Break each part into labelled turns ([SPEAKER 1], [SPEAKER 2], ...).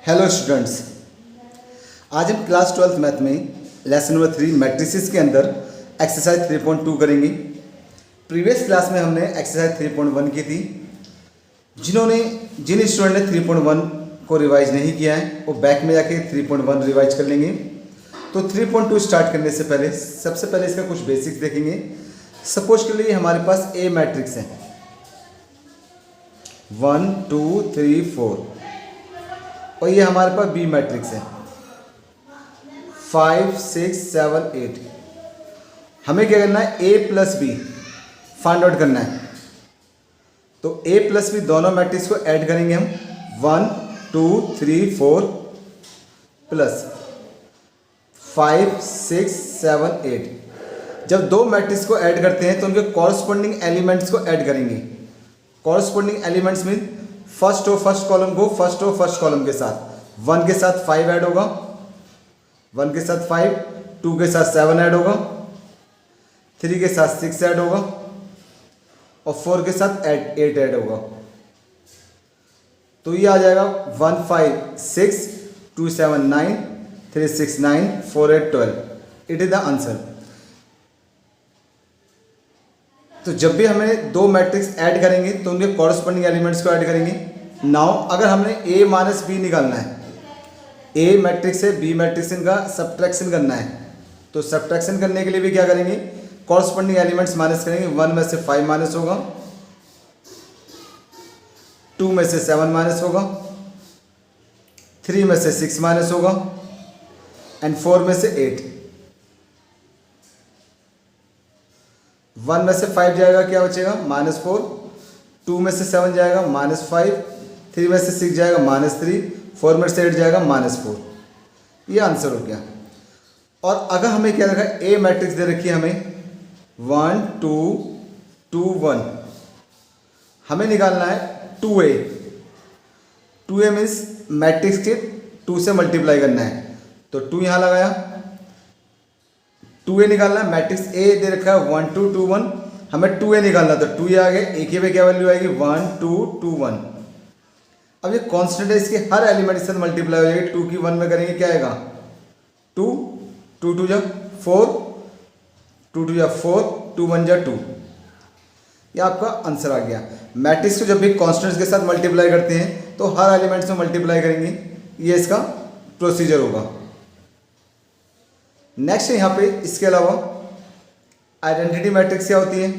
[SPEAKER 1] Hello students, आज हम class 12th math में लेसन नंबर 3 मैट्रिसेस के अंदर एक्सरसाइज 3.2 करेंगे। प्रीवियस क्लास में हमने एक्सरसाइज 3.1 की थी। जिन स्टूडेंट ने 3.1 को रिवाइज नहीं किया है वो बैक में जाके 3.1 रिवाइज कर लेंगे। तो 3.2 स्टार्ट करने से पहले सबसे पहले इसका कुछ बेसिक्स देखेंगे। सपोज के लिए हमारे पास ए मैट्रिक्स है 1 2 3 4 और ये हमारे पास बी मैट्रिक्स है 5 6 7 8। हमें क्या करना है, ए प्लस बी फाइंड आउट करना है। तो ए प्लस बी दोनों मैट्रिक्स को ऐड करेंगे हम 1 2 3 4 प्लस 5 6 7 8। जब दो मैट्रिक्स को ऐड करते हैं तो उनके कॉरस्पॉन्डिंग एलिमेंट्स को ऐड करेंगे। कॉरस्पॉन्डिंग एलिमेंट्स मीन फर्स्ट और फर्स्ट कॉलम को फर्स्ट और फर्स्ट कॉलम के साथ 1 के साथ 5 ऐड होगा, 1 के साथ 5, 2 के साथ 7 ऐड होगा, 3 के साथ 6 ऐड होगा और 4 के साथ 8 ऐड होगा। तो ये आ जाएगा 1 5 6 2 7 9 3 6 9 4 8 12। It is the answer. तो जब भी हमें दो मैट्रिक्स ऐड करेंगे तो उनके कॉरस्पॉन्डिंग एलिमेंट्स को ऐड करेंगे। नाउ अगर हमने a माइनस बी निकालना है, a मैट्रिक्स से b मैट्रिक्स का सब्ट्रैक्शन करना है, तो सब्ट्रैक्शन करने के लिए भी क्या करेंगे, कॉरस्पॉन्डिंग एलिमेंट्स माइनस करेंगे। 1 में से 5 माइनस होगा, 2 में से 7 माइनस होगा, 3 में से 6 माइनस होगा एंड 4 में से 8। 1 में से 5 जाएगा, क्या बचेगा, -4, 2 में से 7 जाएगा -5, 3 में से 6 जाएगा -3, 4 में से 8 जाएगा -4। ये आंसर हो गया। और अगर हमें क्या रखा है, ए मैट्रिक्स दे रखी है हमें 1 2 2 1। हमें निकालना है 2a। 2a मीन्स मैट्रिक्स के 2 से मल्टीप्लाई करना है। तो 2 यहाँ लगाया, 2a निकालना है। मैट्रिक्स ए दे रखा है 1 2 2 1, हमें 2a निकालना। तो 2a आ गया, एक ही पे क्या वैल्यू आएगी 1 2 2 1। अब ये कांस्टेंट है, इसके हर एलिमेंट के साथ मल्टीप्लाई हो जाएगी। 2 की 1 में करेंगे क्या आएगा 2, 2 2 जा 4, 2 2 जा 4, 2 1 जा 2। ये आपका आंसर आ गया। मैट्रिक्स को जब भी कांस्टेंट्स के साथ मल्टीप्लाई करते हैं तो हर एलिमेंट्स में मल्टीप्लाई करेंगे। ये इसका प्रोसीजर होगा। नेक्स्ट यहाँ पे इसके अलावा आइडेंटिटी मैट्रिक्स क्या होती है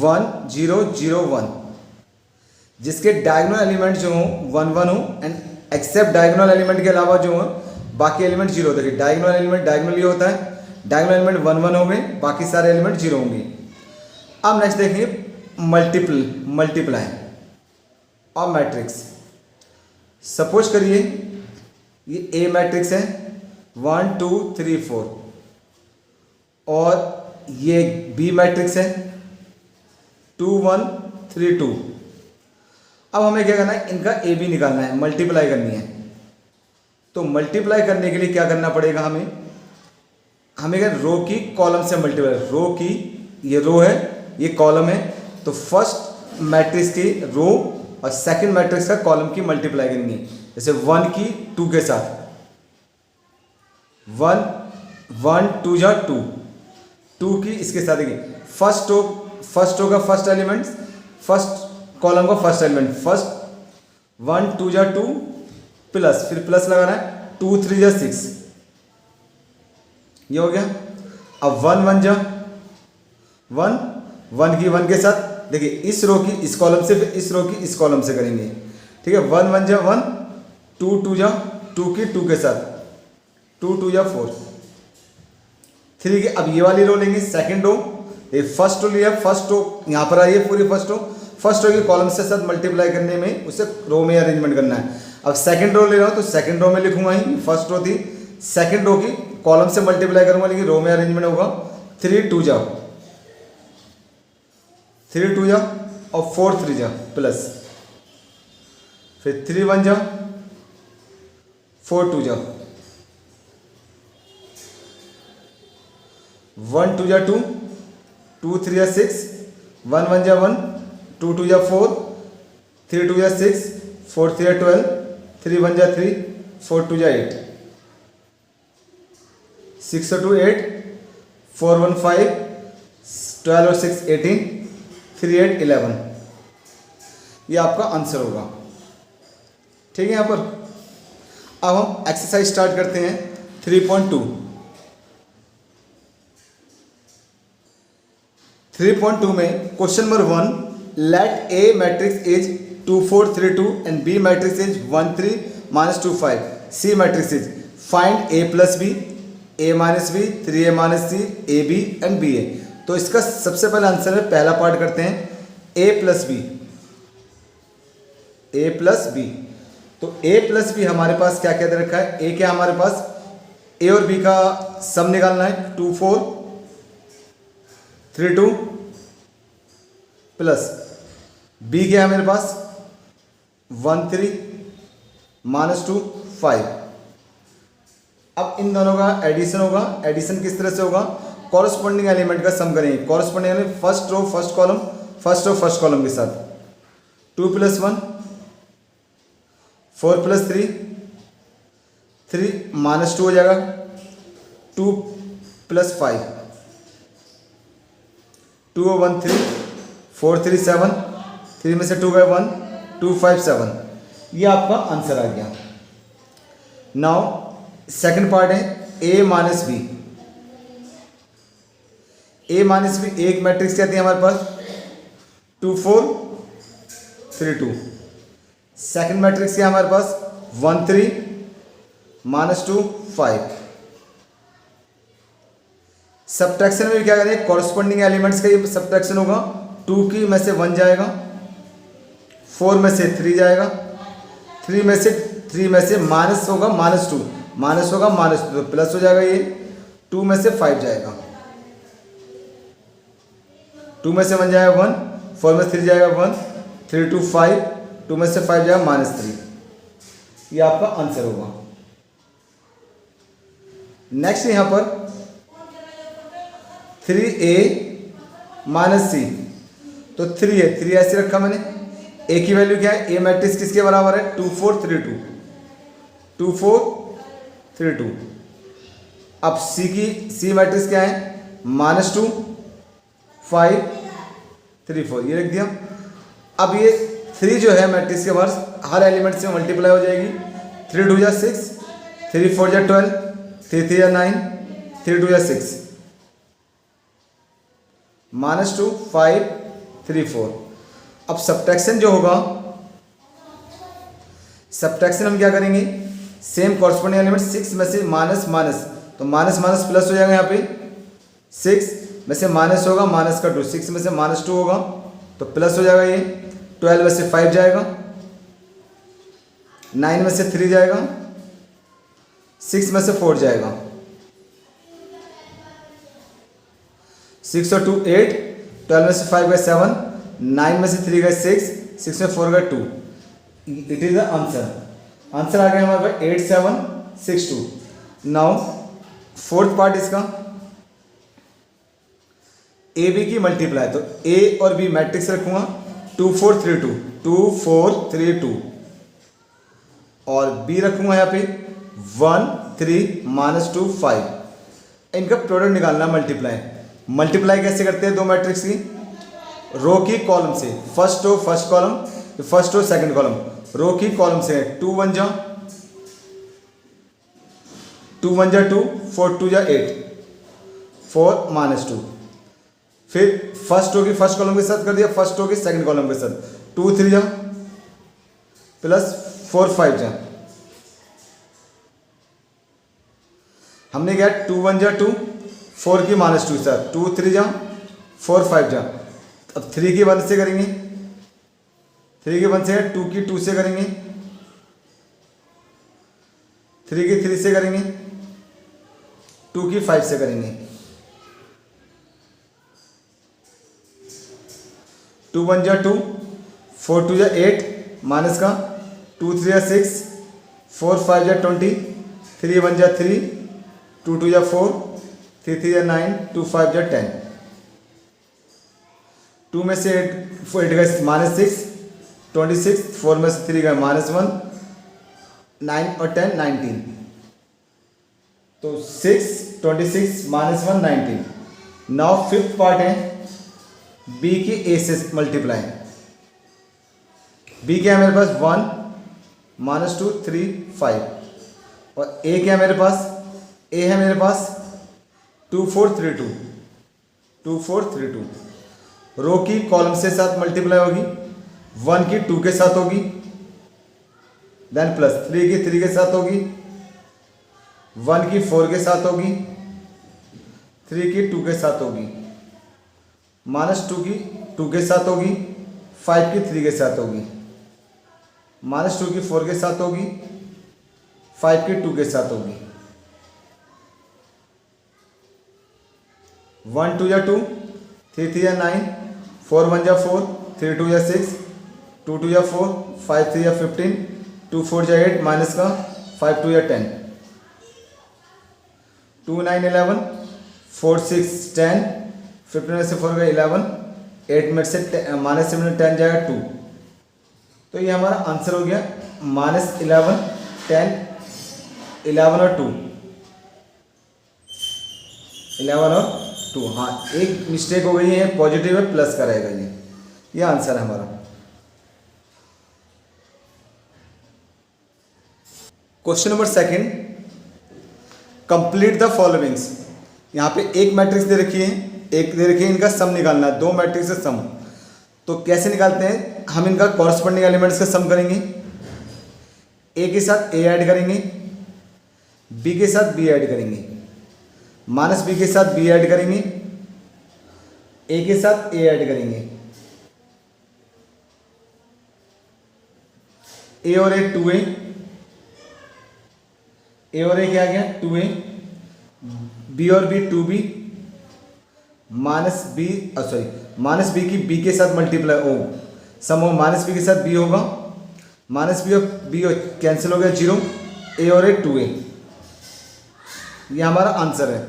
[SPEAKER 1] 1 0 0 1, जिसके डायगोनल एलिमेंट जो हो 1 1 हो एंड एक्सेप्ट डायगोनल एलिमेंट के अलावा जो हो बाकी एलिमेंट 0 होते हैं। डायगोनल एलिमेंट डायगोनल ये होता है, डायगोनल एलिमेंट 1 1 होंगे, बाकी सारे एलिमेंट 0 होंगे। अब नेक्स्ट देखेंगे मल्टीप्लाई और मैट्रिक्स। सपोज करिए ये ए मैट्रिक्स है 1 2 3 4 और ये बी मैट्रिक्स है 2 1 3 2। अब हमें क्या करना है, इनका ए बी निकालना है, मल्टीप्लाई करनी है। तो मल्टीप्लाई करने के लिए क्या करना पड़ेगा, हमें क्या रो की कॉलम से मल्टीप्लाई। रो की ये रो है, ये कॉलम है, तो फर्स्ट मैट्रिक्स की रो और सेकंड मैट्रिक्स का कॉलम की मल्टीप्लाई करेंगे। जैसे 1 की 2 के साथ 1 1 2 जा 2, 2 की इसके साथ देखिए फर्स्ट रो का फर्स्ट एलिमेंट, फर्स्ट कॉलम का फर्स्ट एलिमेंट, फर्स्ट 1 2 जा 2 प्लस, फिर प्लस लगाना है 2 3 जा 6। ये हो गया। अब 1 1 जा 1, 1 की 1 के साथ देखिए इस रो की इस कॉलम से, फिर इस रो की इस कॉलम से करेंगे। ठीक है, 1 1 जा 1, 2 2 जा 2 की 2 के साथ 2 2 या 4, 3 की। अब ये वाली रो लेंगे, सेकंड रो, ये फर्स्ट रो लिया, फर्स्ट रो यहाँ पर आई है पूरी फर्स्ट रो की कॉलम से साथ मल्टीप्लाई करने में उसे रो में अरेंजमेंट करना है। अब सेकंड रो ले रहा हूँ तो सेकंड रो में लिखूंगा ही, फर्स्ट रो थी, सेकंड रो की कॉलम से मल्टीप्लाई करूंगा, लेकिन रो में अरेंजमेंट होगा 3 2 जा 3 2 जा और 4 3 जा प्लस, फिर 3 1 जा 4 2 जा 1 2 जा 2, 2 3 जा 6, 1 1 जा 1, 2 2 जा 4, 3 2 जा 6, 4 3 12, 3 1 जा 3, 4 2 जा 8, 6 और 2 8, 4 1 5, 12 और 6 18, 3 8 11। ये आपका आंसर होगा। ठीक है। यहाँ पर अब हम एक्सरसाइज स्टार्ट करते हैं 3.2। 3.2 में question number 1, let A matrix is 2 4 3 2 and B matrix is 1 3 -2 5, C matrix is find A plus B, A minus B, 3a minus C, A B and B A. तो इसका सबसे पहला आंसर है, पहला part करते हैं ए प्लस बी। ए plus B, तो ए plus B हमारे पास क्या क्या दे रखा है? ए क्या हमारे पास, ए और बी का सम निकालना है, 2 4 3 2 प्लस बी क्या है मेरे पास, 1 3 -2 5। अब इन दोनों का एडिशन होगा। एडिशन किस तरह से होगा? कॉरस्पॉन्डिंग एलिमेंट का सम करेंगे। Corresponding element first row first column, first row first column के साथ। 2 + 1 4 + 3 3 -2 हो जाएगा, 2 + 5 2 और 1 3, 4 3 7, 3 में से 2 गए 1, 2 5 7। ये आपका आंसर आ गया। नाउ सेकंड पार्ट है ए minus B. A minus B एक मैट्रिक्स क्या थी हमारे पास, 2 4 3 2। सेकंड मैट्रिक्स क्या हमारे पास, 1 3 -2 5। सब्ट्रैक्शन में क्या करेंगे, कॉरस्पॉन्डिंग एलिमेंट्स का ये सब्ट्रैक्शन होगा। 2 की में से 1 जाएगा, 4 में से 3 जाएगा, 3 में से माइनस होगा, -2 माइनस होगा, -2 तो प्लस हो जाएगा। ये 2 में से 5 जाएगा, 2 में से 1 जाएगा 1, 4 में से 3 जाएगा 1, 3 2 5, 2 में से 5 जाएगा -3। ये आपका आंसर होगा। नेक्स्ट यहाँ पर 3a - c, तो 3 है, 3 ऐसे रखा मैंने। a की वैल्यू क्या है, a मैट्रिक्स किसके बराबर है, 2 4 3 2, 2 4 3 2। अब c मैट्रिक्स क्या है, -2 5 3 4, ये लिख दिया। अब ये 3 जो है मैट्रिक्स के बाहर हर एलिमेंट से मल्टीप्लाई हो जाएगी। 3 2 जा 6, 3 4 जा 12, 3 3 जा 9, 3 2 जा 6, -2 5 3 4। अब सब्ट्रैक्शन जो होगा, सब्ट्रैक्शन हम क्या करेंगे, सेम कॉरस्पॉन्डिंग एलिमेंट 6 में से माइनस माइनस, तो माइनस माइनस प्लस हो जाएगा। यहाँ पे 6 में से माइनस होगा, माइनस का 2, 6 में से -2 होगा तो प्लस हो जाएगा। ये 12 में से 5 जाएगा, 9 में से 3 जाएगा, 6 में से 4 जाएगा, 6 और 2 8, 12 में से 5 गए 7, 9 में से 3 गए 6, 6 में 4 गए 2। It is the answer. Answer आ गया हमारे पास 8 7 6 2। नाउ फोर्थ पार्ट इसका, ए बी की मल्टीप्लाई, तो ए और बी मैट्रिक्स रखूंगा 2 4 3 2, 2 4 3 2, और बी रखूंगा यहाँ पे 1 3 -2 5। इनका प्रोडक्ट निकालना, मल्टीप्लाई कैसे करते हैं दो मैट्रिक्स की, रो की कॉलम से, first row first column, first row second column, row की कॉलम से 2 1 जा 2, 4 2 जा 8, 4 -2। फिर फर्स्ट रो की फर्स्ट कॉलम के साथ कर दिया, फर्स्ट रो की सेकंड कॉलम के साथ, 2 3 जा प्लस 4 5 जा। हमने क्या 2 1 जा 2, 4 की -2 सर, 2 3 जा 4 5 जा। अब 3 की 1 से करेंगे, 3 की 1 से, 2 की 2 से करेंगे, 3 की 3 से करेंगे, 2 की 5 से करेंगे। 2 1 जा 2, 4 2 जा 8 माइनस का, 2 3 जा 6, 4 5 जा 20, 3 1 जा 3, 2 2 जा 4, 3 3 जा 9, 2 5 जा 10। 2 में से 8 गए -6, 26, 4 में से 3 गए -1, 9 और 10 19, तो 6 26 -1 19। नाउ फिफ्थ पार्ट है बी की ए से मल्टीप्लाई। बी क्या है मेरे पास 1 -2 3 5, और ए क्या है मेरे पास, ए है मेरे पास 2 4 3 2, 2 4 3 2। रो की कॉलम से साथ मल्टीप्लाई होगी, 1 की 2 के साथ होगी, देन प्लस 3 की 3 के साथ होगी, 1 की 4 के साथ होगी, 3 की 2 के साथ होगी, -2 की 2 के साथ होगी, 5 की 3 के साथ होगी, -2 की 4 के साथ होगी, 5 की 2 के साथ होगी। 1 2 या 2, 3 3 या 9, 4 1 या 4, 3 2 या 6, 2 2 या 4, 5 3 या 15, 2 4 या 8 माइनस का 5 2 या 10, 2 9 11, 4 6 10, 15 में से 4 का 11, 8 में से -7 में 10 जाएगा 2। तो ये हमारा आंसर हो गया -11 10 11 और 2, 11 और 2। हाँ, एक मिस्टेक हो गई है, पॉजिटिव है, प्लस का रहेगा ये आंसर है हमारा। Question number second, complete the followings. यहाँ पे एक मैट्रिक्स दे रखी है, एक दे रखी है, इनका सम निकालना है, दो मैट्रिक्स का सम। तो कैसे निकालते हैं, हम इनका कॉरस्पॉन्डिंग एलिमेंट्स का सम करेंगे। ए के साथ ए ऐड करेंगे, बी के साथ बी ऐड करेंगे, -b के साथ b ऐड करेंगे, a के साथ a ऐड करेंगे, a और a 2a, a और a क्या आ गया 2a, b और b 2b, -b की b के साथ मल्टीप्लाई हो, सम हो -b के साथ b होगा, -b और b कैंसिल हो गया 0, a और a 2a। ये हमारा आंसर है।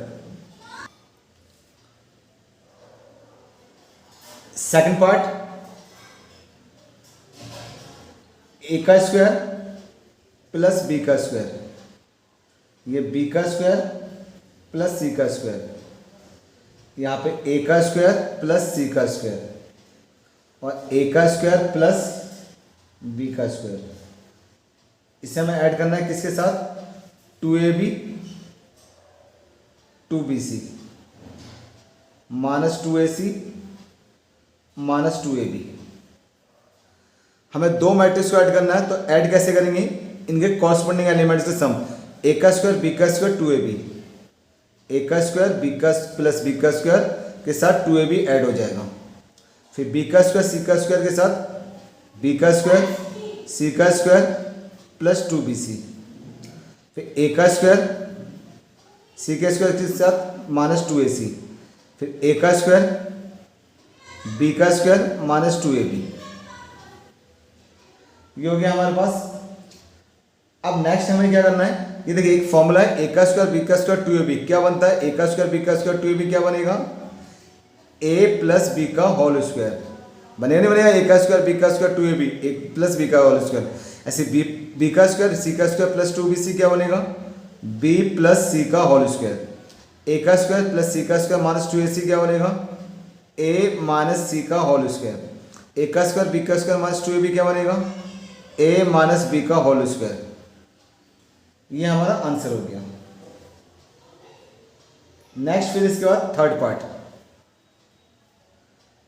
[SPEAKER 1] सेकंड पार्ट, ए का स्क्वायर प्लस बी का स्क्वायर, ये बी का स्क्वायर प्लस सी का स्क्वायर, यहाँ पे ए का स्क्वायर प्लस सी का स्क्वायर, और ए का स्क्वायर प्लस बी का स्क्वायर। इसे हमें ऐड करना है किसके साथ, 2ab 2bc -2ac -2ab। हमें दो मैट्रिक्स को ऐड करना है, तो ऐड कैसे करेंगे, इनके कॉरस्पॉन्डिंग एलिमेंट्स के सम, ए का स्क्वायर बी का स्क्वायर 2ab, ए का स्क्वायर बी का प्लस बी का स्क्वायर के साथ 2ab ऐड हो जाएगा। फिर बी का स्क्वायर सी का स्क्वायर के साथ बी का स्क्वायर सी का स्क्वायर प्लस 2bc, फिर ए का स्क्वायर सी के स्क्वायर के साथ -2ac, फिर ए का स्क्वायर बी का स्क्वायर -2ab। ये हो गया हमारे पास। अब नेक्स्ट हमें क्या करना है, ये देखिए एक फॉर्मूला है, ए का स्क्वायर बी का स्क्वायर 2ab क्या बनता है, ए का स्क्वायर बी का स्क्वायर 2ab क्या बनेगा, a प्लस बी का होल स्क्वायर बनेगा, नहीं बनेगा, ए का स्क्वायर बी का स्क्वायर 2ab ए प्लस बी का होल स्क्वायर। ऐसे बी का स्क्वायर सी का स्क्वायर प्लस 2bc क्या बनेगा, b प्लस सी का होल स्क्वायर, ए का स्क्वायर प्लस सी का स्क्वायर -2ac क्या बनेगा, a माइनस सी का होल स्क्वायर, ए का स्क्वायर बी का स्क्वायर -2ab क्या बनेगा, a माइनस बी का होल स्क्वायर। ये हमारा आंसर हो गया। नेक्स्ट फिर इसके बाद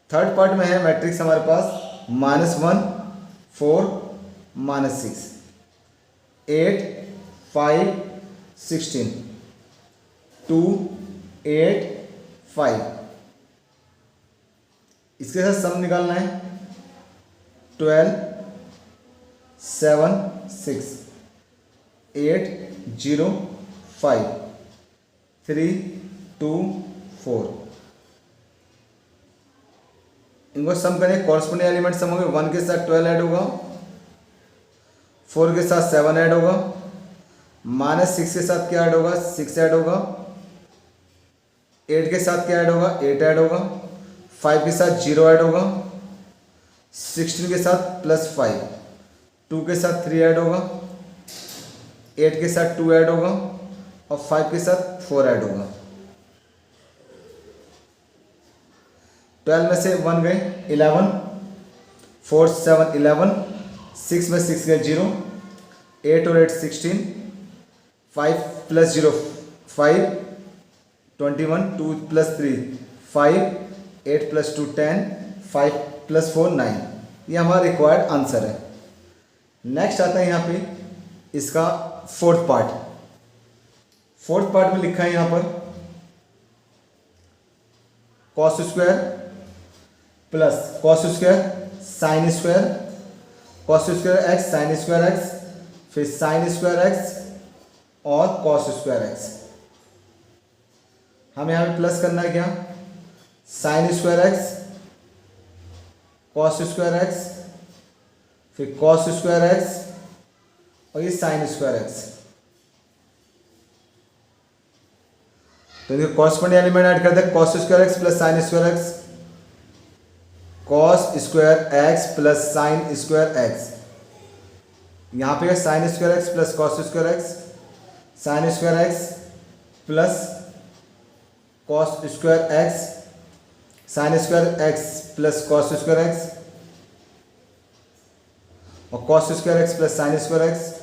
[SPEAKER 1] थर्ड पार्ट में है मैट्रिक्स हमारे पास -1 4 -6 8 5 16 2 8 5। इसके साथ सम निकालना है, 12 7 6 8 0 5 3 2 4। इनको सम करें, कॉरस्पॉन्डिंग एलिमेंट सम होंगे, 1 के साथ 12 ऐड होगा, 4 के साथ 7 ऐड होगा, -6 के साथ क्या ऐड होगा, 6 ऐड होगा, 8 के साथ क्या ऐड होगा, 8 ऐड होगा, 5 के साथ 0 ऐड होगा, 16 के साथ +5, 2 के साथ 3 ऐड होगा, 8 के साथ 2 ऐड होगा और 5 के साथ 4 ऐड होगा। 12 में से 1 गए 11, 4 7 11, 6 में 6 गए 0, 8 और 8 16, 5 प्लस 0 5, 21, 2 प्लस 3 5, 8 प्लस 2 10, 5 प्लस 4 9। ये हमारा रिक्वायर्ड आंसर है। नेक्स्ट आता है यहाँ पे इसका फोर्थ पार्ट। फोर्थ पार्ट में लिखा है यहाँ पर cos square plus cos square sine square, cos square x sine square x, फिर साइन स्क्वायर एक्स और कॉस स्क्वायर एक्स। हमें यहाँ पे प्लस करना है क्या, sign square x, cos square x, फिर कॉस स्क्वायर एक्स और ये साइन स्क्वायर एक्स। तो इनके कॉरस्पॉन्डिंग एलिमेंट ऐड करते हैं, cos square x plus sine square x, cos square x plus sine square x. यहाँ पे sine square x plus cos square x, sine square x plus cos square x, sine square x plus cos square x और cos square x plus sine square x.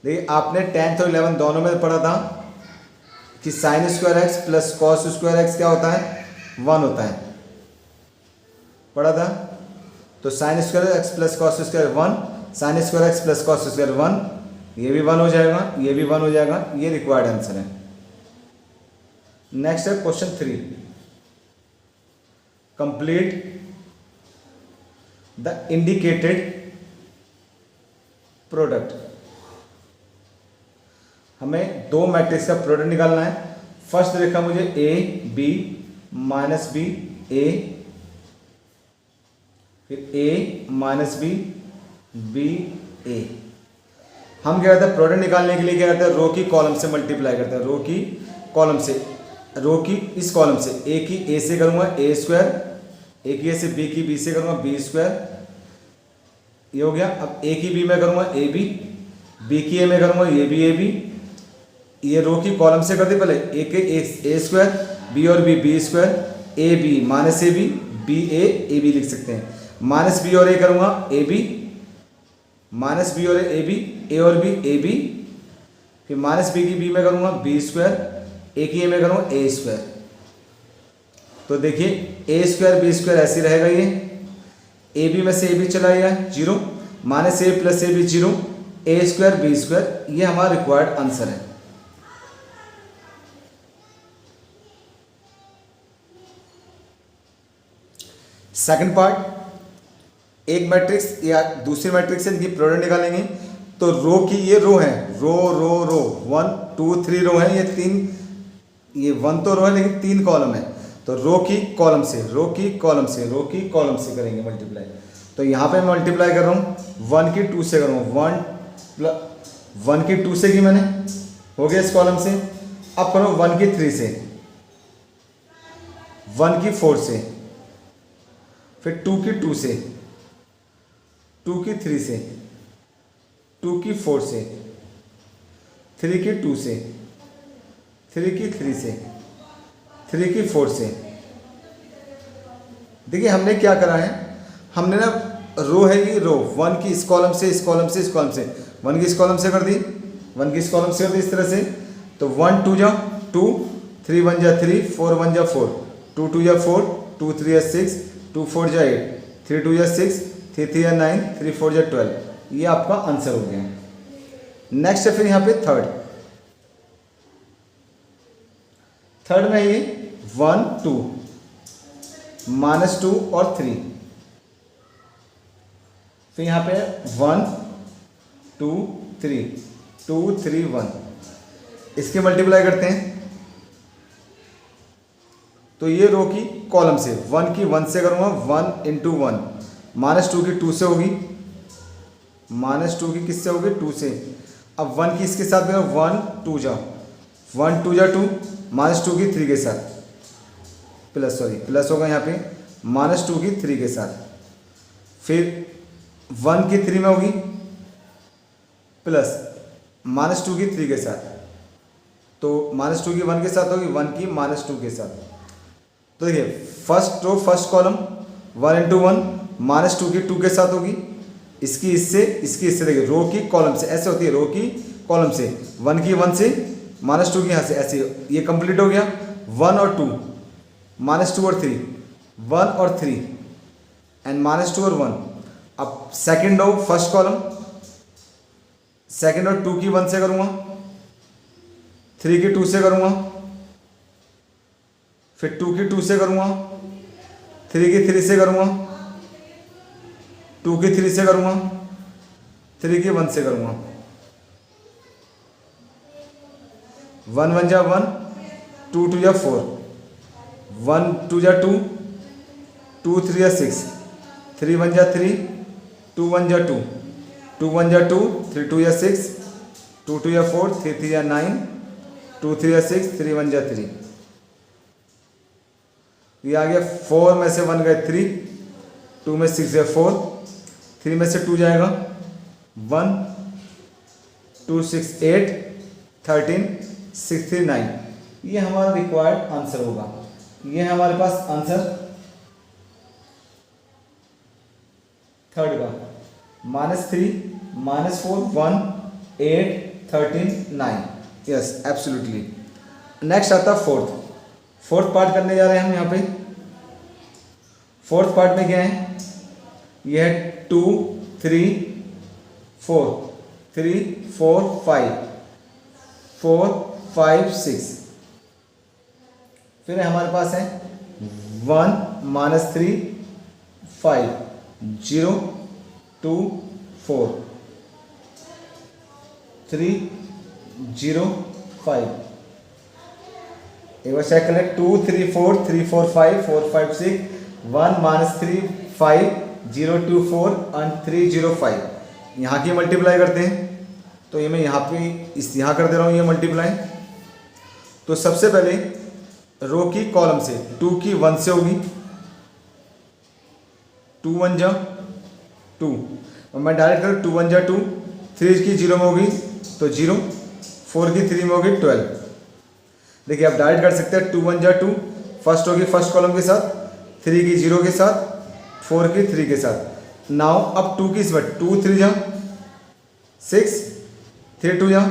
[SPEAKER 1] देखिए आपने 10th और 11th दोनों में पढ़ा था कि sign square x plus cos square x क्या होता है, 1 होता है, पढ़ा था। तो sine square x plus cos square 1, sign square x plus cos square 1, ये भी 1 हो जाएगा, ये भी 1 हो जाएगा। ये रिक्वायर्ड आंसर है। नेक्स्ट है question 3, complete the indicated product. हमें दो मैट्रिक्स का प्रोडक्ट निकालना है। फर्स्ट देखा मुझे ए बी माइनस बी ए, फिर ए माइनस बी बी ए। हम क्या करते हैं, प्रोडक्ट निकालने के लिए क्या करते हैं, रो की कॉलम से मल्टीप्लाई करते हैं। रो की कॉलम से, रो की इस कॉलम से ए की ए से करूँगा ए स्क्वायर, ए की ए से बी की बी से करूँगा बी स्क्वायर, ये हो गया। अब ए की बी में करूँगा ए बी, बी की ए में करूँगा ये भी ए बी। ये रो की कॉलम से कर दी पहले, ए के ए स्क्वायर, बी और b b square, a b minus a b a b लिख सकते हैं। माइनस बी और ए करूँगा ए बी, माइनस बी और ए बी, ए और बी ए बी, फिर माइनस बी की बी में करूँगा बी स्क्वायर, ए की ए में करूँगा ए स्क्वायर। तो देखिए ए स्क्वायर बी स्क्वायर ऐसे रहेगा, ये ए बी में से ए बी चला गया 0, minus a plus a b 0, a square b square. ये हमारा रिक्वायर्ड आंसर है। सेकंड पार्ट, एक मैट्रिक्स या दूसरी मैट्रिक्स से इनकी प्रोडक्ट निकालेंगे। तो रो की ये रो है, रो रो रो 1 2 3 रो है, ये 3, ये 1 तो रो है लेकिन 3 कॉलम है। तो रो की कॉलम से, रो की कॉलम से, रो की कॉलम से करेंगे मल्टीप्लाई। तो यहाँ पे मल्टीप्लाई कर रहा हूँ 1 की 2 से करूँगा, 1 की 2 से की मैंने, हो गया इस कॉलम से। अब करो 1 की 3 से, 1 की 4 से, फिर 2 की 2 से, 2 की 3 से, 2 की 4 से, 3 की 2 से, 3 की 3 से, 3 की 4 से। देखिए हमने क्या करा है, हमने ना रो है ये रो 1 की इस कॉलम से, इस कॉलम से, इस कॉलम से, 1 की इस कॉलम से कर दी, 1 की इस कॉलम से कर दी इस तरह से। तो 1 2 जा 2, 3 1 जा 3, 4 1 जा 4, 2 2 जा 4, 2 3 जा 6, 2 4 जा 8, 3 2 जा 6, 3 3 जा 9, 3 4 जा 12। ये आपका आंसर हो गया। नेक्स्ट है फिर यहाँ पे थर्ड में ये 1 2 -2 और 3, फिर यहाँ पे 1 2 3 2 3 1, इसके मल्टीप्लाई करते हैं। तो ये रो की कॉलम से 1 की 1 से करूँगा, 1 × 1, -2 की 2 से होगी, -2 की किससे होगी 2 से। अब 1 की इसके साथ में 1 2 जा 1 2 जा 2, -2 की 3 के साथ, प्लस होगा यहाँ पे, -2 की 3 के साथ। फिर 1 की 3 में होगी प्लस -2 की 3 के साथ, तो -2 की 1 के साथ होगी, 1 की -2 के साथ। तो देखिए first row first column 1 into 1 -2 की 2 के साथ होगी, इसकी इससे देखिए रो की कॉलम से ऐसे होती है, रो की कॉलम से 1 की 1 से -2 की यहाँ से ऐसे, ये कंप्लीट हो गया। 1 और 2 -2 और 3 1 और 3 एंड -2 और 1। अब second row first column, second और 2 की 1 से करूँगा, 3 की 2 से करूँगा, फिर 2 की 2 से करूँगा, 3 की 3 से करूँगा, 2 की 3 से करूँगा, 3 की 1 से करूँगा। 1 1 जा 1, 2 2 जा 4, 1 2 जा 2, 2 3 जा 6, 3 1 जा 3, 2 1 जा 2, 2 1 जा 2, 3 2 जा 6, 2 2 जा 4, 3 3 जा 9, 2 3 जा 6, 3 1 जा 3। ये आ गया 4 में से 1 गए 3, 2 में 6 गए 4, 3 में से 2 जाएगा 1, 2 6 8, 13 6 3 9। ये हमारा रिक्वायर्ड आंसर होगा। ये है हमारे पास आंसर थर्ड का, -3 -4 1 8 13 9। Yes absolutely. नेक्स्ट आता है फोर्थ पार्ट करने जा रहे हैं हम यहाँ पे। फोर्थ पार्ट में क्या है, यह है 2 3 4 3 4 5 4 5 6। फिर हमारे पास है 1 -3 5 0 2 4 3 0 5। एक बार चेक करें, 2 3 4 3 4 5 4 5 6 1 -3 5 0 2 4 एंड 3 0 5। यहाँ की मल्टीप्लाई करते हैं, तो ये मैं यहाँ पे यहाँ कर दे रहा हूँ ये मल्टीप्लाई। तो सबसे पहले रो की कॉलम से 2 की 1 से होगी, 2 1 जा 2, और मैं डायरेक्ट करूँ 2 1 जा 2, 3 की 0 में होगी तो 0, 4 की 3 में होगी 12। देखिए आप डायरेक्ट कर सकते हैं, 2 1 जा 2 फर्स्ट होगी फर्स्ट कॉलम के साथ, 3 की 0 के साथ, 4 की 3 के साथ। नाउ अब 2 की इसमें 2 3 जा 6, 3 2 जा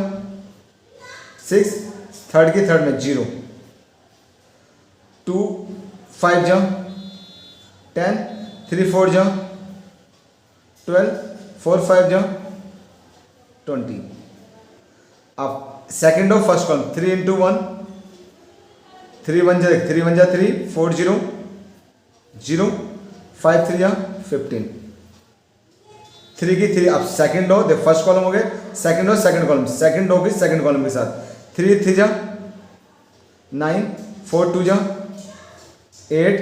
[SPEAKER 1] 6, थर्ड की थर्ड में 0, 2 5 जा 10, 3 4 जा 12, 4 5 जा 20। अब second of first column 3 into 1, 3 1 जा 3 4 0 0 5 3 जा 15, 3 की 3। अब सेकेंड रो देख फर्स्ट कॉलम हो गए, second row second column, second row की सेकेंड कॉलम के साथ 3 3 जा 9, 4 2 जा 8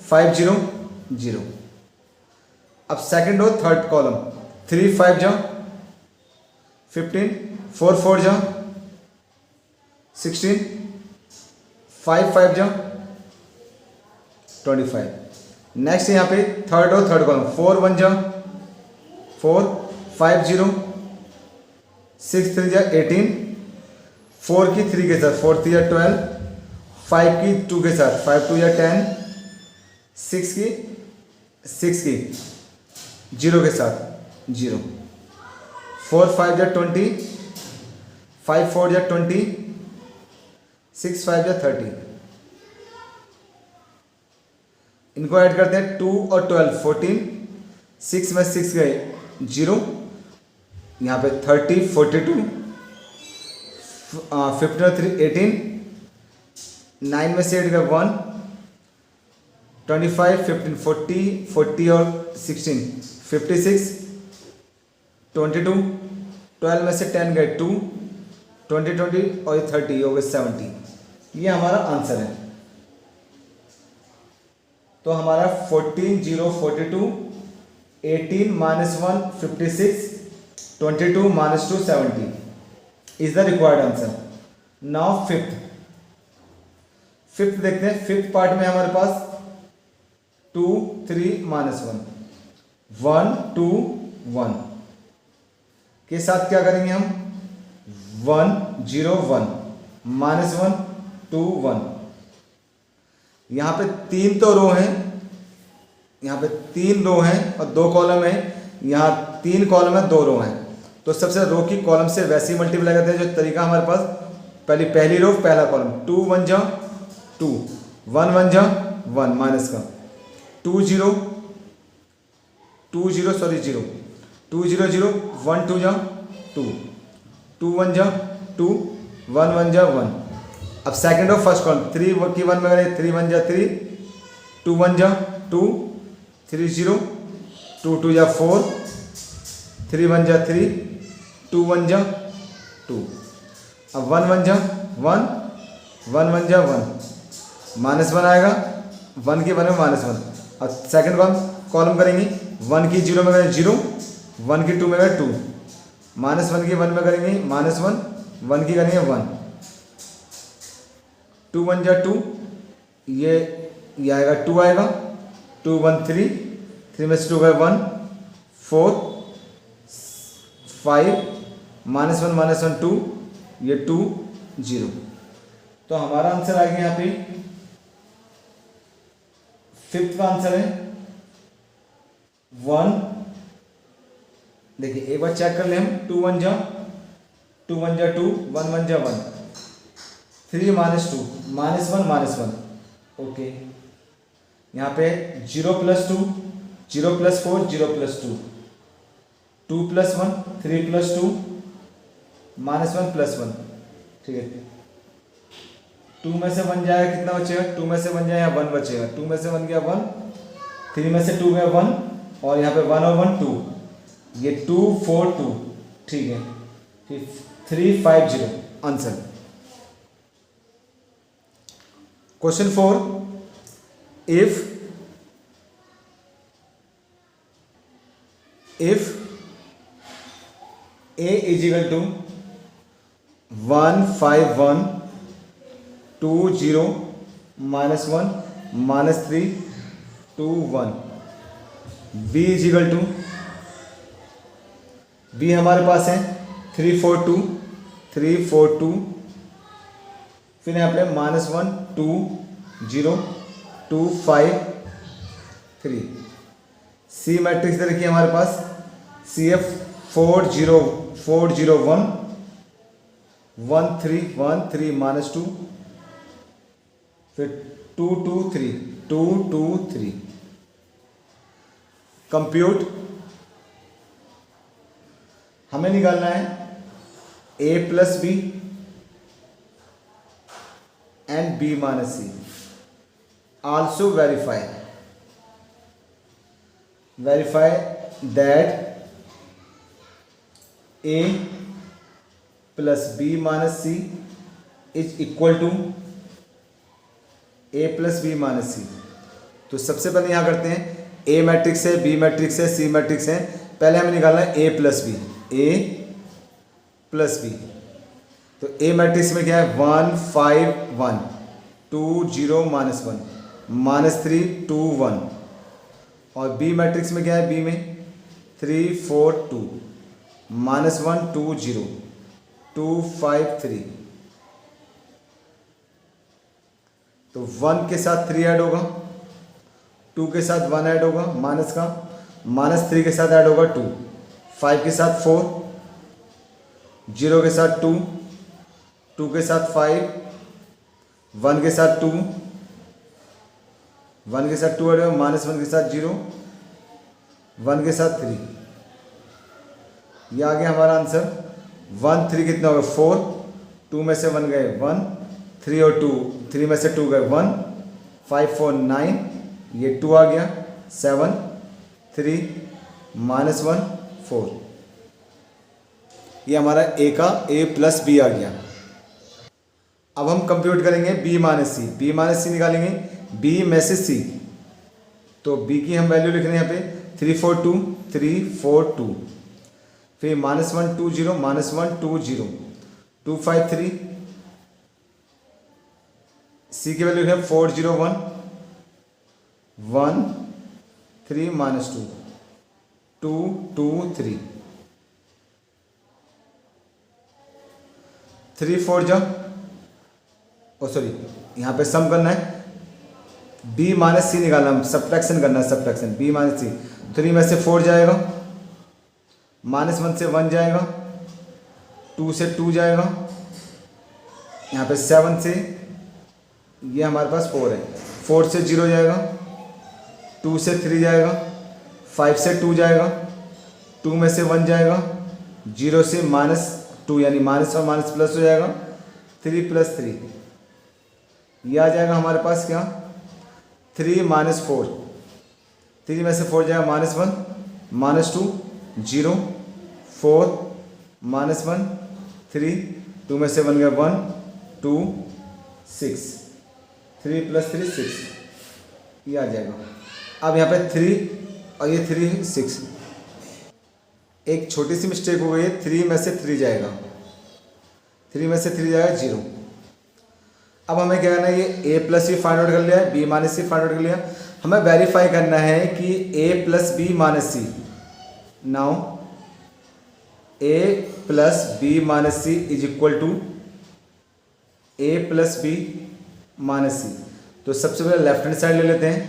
[SPEAKER 1] 5 0 0। अब सेकेंड रो थर्ड कॉलम 3 5 जा 15, 4 4 जा 16, 5 5 जा 25। नेक्स्ट यहाँ पे थर्ड रो थर्ड कॉलम 4 1 जा 4, 5 0 6 3 जा 18, 4 की 3 के साथ 4 3 जा 12, 5 की 2 के साथ 5 2 जा 10, 6 की 0 के साथ 0, 4 5 जा 20, 5 4 जा 20, 6 5 जा 30। इनको ऐड करते हैं 2 और 12 14, 6 में 6 गए 0, यहाँ पे 30 42, 15 और 3 18, 9 में से 8 गए 1, 25 15 40 40 और 16 56, 22, 12 में से 10 गए 2, 20 20 और 30 हो गए 70। ये हमारा आंसर है। तो हमारा 14 0 42, 18 -1 56, 22 -2 70 is the required answer. Now fifth देखते हैं। फिफ्थ पार्ट में हमारे पास 2 3 -1 1 2 1 के साथ क्या करेंगे हम, 1 0 1 -1 2 1। यहाँ पे 3 तो रो हैं, यहाँ पे 3 रो हैं और 2 कॉलम है, यहाँ 3 कॉलम है 2 रो हैं। तो सबसे रो की कॉलम से वैसे ही मल्टीप्लाई करते हैं जो तरीका हमारे पास, पहली रो पहला कॉलम, 2 1 जा 2, 1 1 जा 1 माइनस का, 2 0 2 0 सॉरी 0 2 0 0 1 2 जा 2, 2 1 जा 2, 1 1 जा 1। अब सेकंड और फर्स्ट कॉलम 3 की 1 में करें, 3 1 जा 3, 2 1 जा 2, 3 0 2 2 जा 4, 3 1 जा 3, 2 1 जा 2। अब 1 1 जा 1, 1 1 जा 1, -1 आएगा, 1 की 1 में -1। अब सेकंड कॉलम करेंगे, 1 की 0 में करें 0, 1 की 2 में करें 2, -1 की 1 में करेंगे -1, 1 की करेंगे 1, 2 1 जा 2, ये आएगा 2 आएगा, 2 1 3, 3 में से 2 गए 1 4 5, -1 2, ये 2 0। तो हमारा आंसर आ गया यहाँ पे, फिफ्थ का आंसर है 1। देखिए एक बार चेक कर ले हम, 2 1 जा 2, 1 जा 2, 1 1 जा 1, 3 -2 -1 ओके। यहाँ पे 0 + 2 0 + 4 0 + 2, 2 + 1 3 + 2 -1 + 1, ठीक है। 2 में से 1 जाएगा, कितना बचेगा, 2 में से 1 जाएगा 1 बचेगा, 2 में से 1 गया 1, 3 में से 2 गया 1 और यहाँ पे 1 और 1 2, ये 2 4 2, ठीक है। फिर 3 5 0 answer. Question 4, if a = 1 5 1 2 0 -1 -3 2 1, b = b हमारे पास है 3 4 2 3 4 2, फिर यहाँ पे -1 2 0 2 5 3। सी मैट्रिक्स दे रखी है हमारे पास, CF 4 0 4 0 1 1 3 1 3 -2, फिर 2 2 3 2 2 3। कंप्यूट, हमें निकालना है a + b and b - c। Also verify that a + b - c is equal to a + b - c। तो सबसे पहले यहाँ करते हैं, a मैट्रिक्स है, b मैट्रिक्स है, c मैट्रिक्स है। पहले हमें निकालना है a + b। तो a मैट्रिक्स में क्या है, 1 5 1 2 0 -1 -3 2 1, और b मैट्रिक्स में क्या है, b में 3 4 2 -1 2 0 2 5 3। तो 1 के साथ 3 ऐड होगा, 2 के साथ 1 ऐड होगा माइनस का, -3 के साथ ऐड होगा 2, 5 के साथ 4, 0 के साथ 2, 2 के साथ 5, 1 के साथ 2, 1 के साथ 2 ऐड होगा, -1 के साथ 0, 1 के साथ 3। ये आ गया हमारा आंसर। 1 3 कितना होगा 4, 2 में से 1 गए 1, 3 और 2, 3 में से 2 गए 1, 5 4 9, ये 2 आ गया 7 3 -1 4। ये हमारा a का a + b आ गया। अब हम कंप्यूट करेंगे b - c। b - c निकालेंगे, b में से c, तो b की हम वैल्यू लिख रहे हैं यहाँ पे 3 4 2 3 4 2, फिर -1 2 0 -1 2 0 2 5 3, c की वैल्यू है 4 0 1 1 3 -2 2 2 3 3 4 जा, ओ सॉरी यहाँ पे सम करना है, b माइनस सी निकालना, सब्ट्रैक्शन करना है, सब्ट्रैक्शन b माइनस सी। 3 में से 4 जाएगा, -1 से 1 जाएगा, 2 से 2 जाएगा, यहाँ पे 7 से ये हमारे पास 4 है, 4 से 0 जाएगा, 2 से 3 जाएगा, 5 से 2 जाएगा, 2 में से 1 जाएगा, 0 से -2 यानी माइनस और माइनस प्लस हो जाएगा, 3 + 3 ये आ जाएगा हमारे पास क्या 3 - 4, 3 में से 4 जाएगा -1 -2 0 4 -1 3, 2 में से 1 गया 1 2 6, 3 + 3 6 ये आ जाएगा। अब यहाँ पे 3 और ये 3 6, एक छोटी सी मिस्टेक हो गई है, 3 में से 3 जाएगा, 3 में से 3 जाएगा 0। अब हमें क्या करना है, ये a + c फाइंड आउट कर लिया है, b - c फाइंड आउट कर लिया, हमें वेरीफाई करना है कि a + b - c। Now a + b - c is equal to a + b - c। तो सबसे पहले लेफ्ट हैंड साइड ले लेते हैं,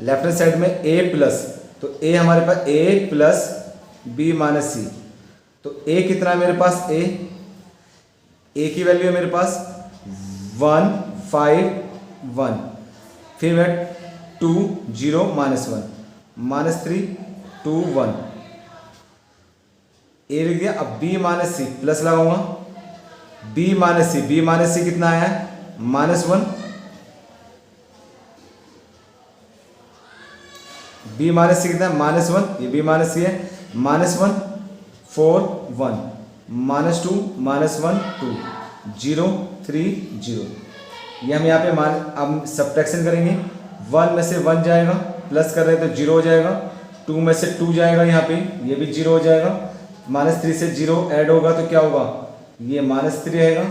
[SPEAKER 1] लेफ्ट हैंड साइड में a प्लस, तो a हमारे पास a + b - c, तो a कितना है मेरे पास, a की वैल्यू है मेरे पास 1 5 1, फिर मैं 2 0 -1 -3 2 1 a लिख दिया। अब b - c प्लस लगाऊंगा, b - c कितना आया है -1, b - c कितना है -1, ये b - c है -1 4 1 -2 -1 2 0 3 0, ये हम यहाँ पे अब सब्ट्रैक्शन करेंगे, 1 में से 1 जाएगा, प्लस कर रहे हैं तो 0 हो जाएगा, 2 में से 2 जाएगा यहाँ पे, ये भी 0 हो जाएगा, -3 से 0 ऐड होगा तो क्या होगा, ये -3 रहेगा,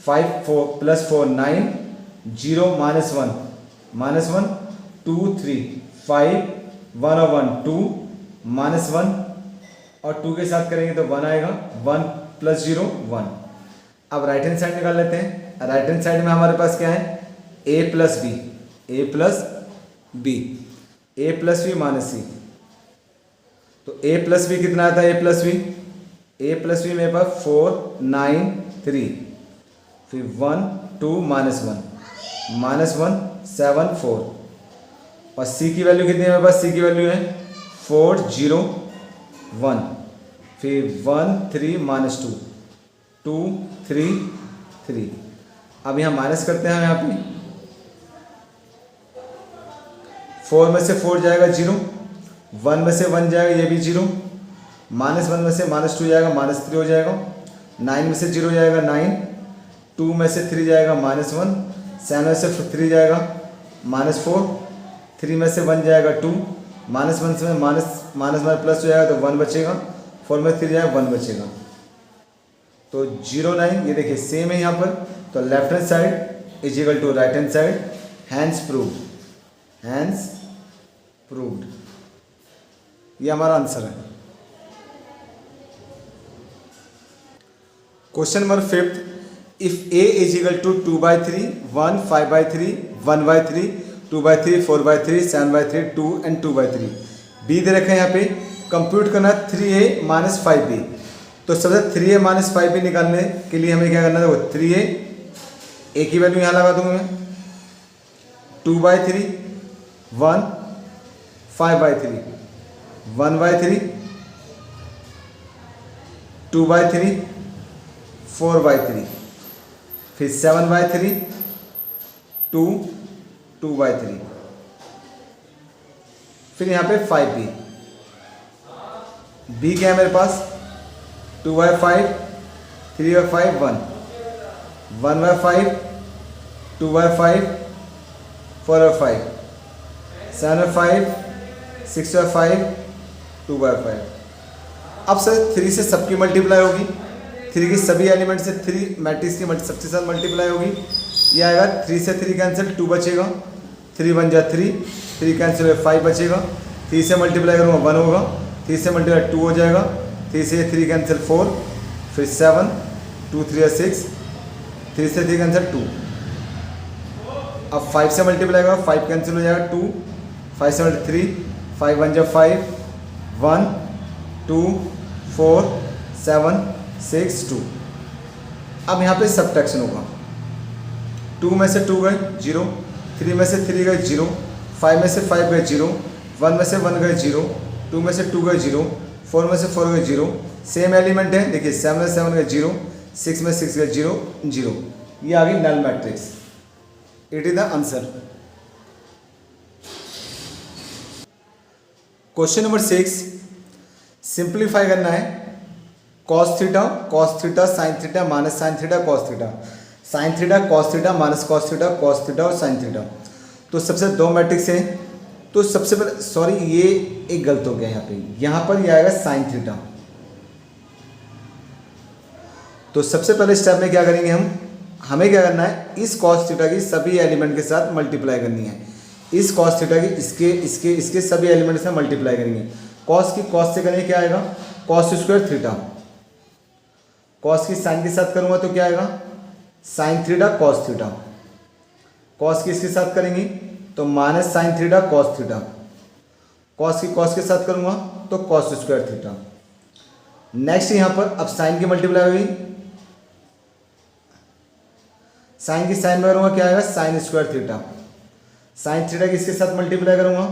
[SPEAKER 1] 5 4 + 4 9 0 -1 2 3 5 1 और 1 2 -1 और 2 के साथ करेंगे तो 1 आएगा, 1 + 0 1। अब राइट हैंड साइड निकाल लेते हैं, राइट हैंड साइड में हमारे पास क्या है a + b, a + b - c, तो a + b कितना आता है, a + b मेरे पास 4 9 3, फिर 1 2 -1 7 4, और c की वैल्यू कितनी है मेरे पास, c की वैल्यू है 4 0 1, फिर 1 3 -2 2 3 3। अब यहाँ माइनस करते हैं, यहाँ पे 4 में से 4 जाएगा 0, 1 में से 1 जाएगा, ये भी 0, -1 में से -2 जाएगा, -3 हो जाएगा, 9 में से 0 जाएगा 9, 2 में से 3 जाएगा -1, 7 में से 3 जाएगा -4, 3 में से 1 जाएगा 2, -1 से माइनस प्लस हो जाएगा तो 1 बचेगा, 4 में 3 जाएगा 1 बचेगा, तो 0 9, ये देखिए सेम है यहाँ पर, तो left hand side is equal to right hand side, hence proved, hence proved, ये हमारा आंसर है। Question number 5, if a is equal to 2/3 1 5/3 1/3 2/3 4/3 7/3 2 and 2/3, b दे रखा है यहाँ पे, कंप्यूट करना 3a - 5b, तो सबसे 3a - 5b निकालने के लिए हमें क्या करना है, देखो 3a a की वैल्यू यहाँ लगा दूंगा मैं 2/3 1 5/3 1/3 2/3 4/3, फिर 7/3 2 2/3, फिर यहाँ पे 5b, b क्या है मेरे पास 2/5 3/5 1 1/5 2/5 4/5 7/5 6/5 2/5। अब सर 3 से सबकी मल्टीप्लाई होगी, 3 की सभी एलिमेंट से 3 मैट्रिक्स की सबके साथ मल्टीप्लाई होगी, ये आएगा 3 से 3 कैंसिल 2 बचेगा, 3 1 जा 3 कैंसिल 5 बचेगा, 3 से मल्टीप्लाई करूँगा 1 होगा, 3 से मल्टीप्लाई 2 हो जाएगा, 3 से 3 कैंसिल 4, फिर 7, 2 3 6, 3 से 3 कैंसिल 2। अब 5 से मल्टीप्लाई होगा, 5 कैंसिल हो जाएगा 2, 5 से मल्टीप्लाई 3, 5 1 जा 5, 1 2 4 7 6 2। अब यहाँ पे सब्ट्रैक्शन होगा, 2 में से 2 गए 0, 3 में से 3 गए 0, 5 में से 5 गए 0, 1 में से 1 गए 0, 2 में से 2 गए 0, 4 में से 4 गए 0। सेम एलिमेंट है, देखिए 7 में 7 गए 0, 6 में 6 गए 0 0। ये आ गई null matrix. It is the answer. Question number 6, simplify करना है। Cos theta sine theta minus sine theta cos theta, sine theta cos theta minus cos theta और साइन थीटा। तो सबसे 2 मैट्रिक्स है। तो सबसे पहले, सॉरी ये एक गलत हो गया यहाँ पर ये आएगा साइन थीटा। तो सबसे पहले स्टेप में क्या करेंगे हमें क्या करना है, इस कॉस थीटा की सभी एलिमेंट के साथ मल्टीप्लाई करनी है। इस कॉस थीटा की इसके सभी एलिमेंट के साथ मल्टीप्लाई करेंगे। कॉस की कॉस से करेंगे क्या आएगा, कॉस स्क्वायर थीटा। कॉस की साइन के साथ करूंगा तो क्या आएगा, sign theta cos theta. Cos की इसके साथ करेंगे तो minus sine theta cos theta. Cos की कॉस के साथ करूंगा तो कॉस स्क्वायर थीटा। नेक्स्ट यहाँ पर अब साइन की मल्टीप्लाई हुई, साइन की साइन में करूंगा क्या आएगा, sine square theta. Sine theta की इसके साथ मल्टीप्लाई करूंगा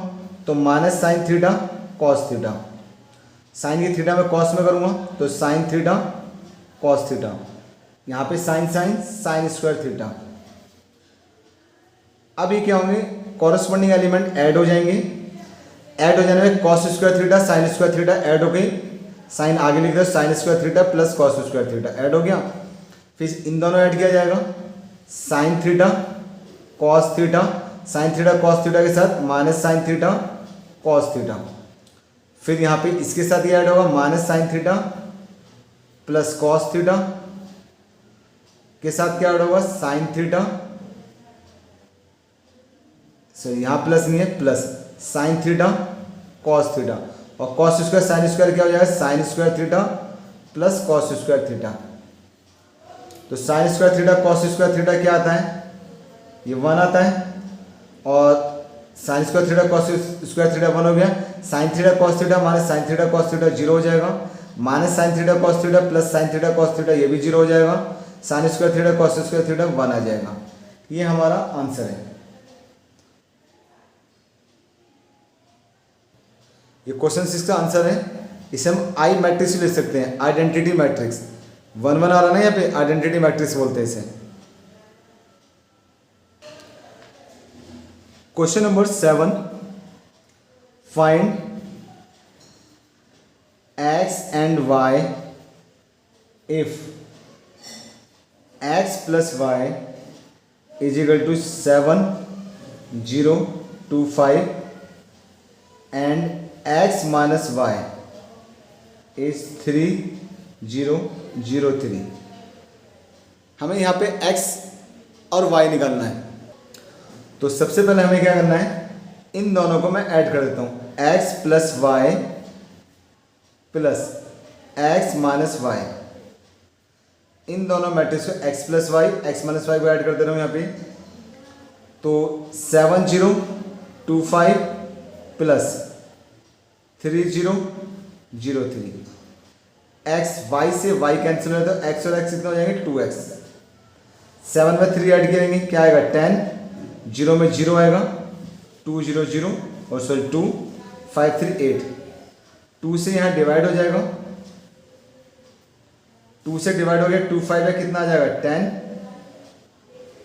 [SPEAKER 1] तो minus sine theta cos theta. Sine की थीटा में कॉस में करूंगा तो साइन थीटा कॉस थीटा। यहाँ पे साइन साइन स्क्वायर थीटा। अब ये क्या होंगे, कॉरस्पॉन्डिंग एलिमेंट ऐड हो जाएंगे। ऐड हो जाने में cos square theta sign square theta add हो गई। साइन आगे लिख दो, sign square theta plus cos square theta add हो गया। फिर इन दोनों ऐड किया जाएगा, sign theta cos theta, sine theta cos theta के साथ minus sine theta cos theta. फिर यहाँ पे इसके साथ ये ऐड होगा minus sine theta plus cos theta के साथ क्या ऐड होगा, साइन थीटा, सॉरी यहाँ प्लस नहीं है, plus sine theta cos theta. और कॉस स्क्वायर साइन स्क्वायर क्या हो जाएगा, sine square theta plus cos square theta. तो sine square theta cos square theta क्या आता है, ये 1 आता है। और sine square theta cos square theta 1 हो गया। Sine theta cos theta minus sine theta cos theta 0 हो जाएगा। Minus sine theta cos theta plus sine theta cos theta ये भी 0 हो जाएगा। Sine square theta cos square theta 1 आ जाएगा। ये हमारा आंसर है। ये क्वेश्चन 6 का आंसर है। इसे हम आई मैट्रिक्स ले सकते हैं, आइडेंटिटी मैट्रिक्स। 1 1 आ रहा ना यहाँ पे, आइडेंटिटी मैट्रिक्स बोलते हैं इसे। Question number 7, find x and y if x plus y is equal to 7 0 2 5 and x minus y is 3 0 0 3। हमें यहाँ पे x और y निकालना है। तो सबसे पहले हमें क्या करना है, इन दोनों को मैं ऐड कर देता हूँ, x plus Y plus x minus Y. इन दोनों मैट्रिक्स को x plus Y x minus Y को ऐड कर दे रहा हूँ यहाँ पे। तो 7 0 2 5 प्लस 3 0 0 3। x y से y कैंसिल हो तो x और x कितना हो जाएंगे, 2x। 7 में 3 ऐड करेंगे क्या आएगा, 10। 0 में 0 आएगा, 2 0 0 और सॉरी 2 5 3 8। 2 से यहाँ डिवाइड हो जाएगा, 2 से डिवाइड हो गया, 2 5 है कितना आ जाएगा 10।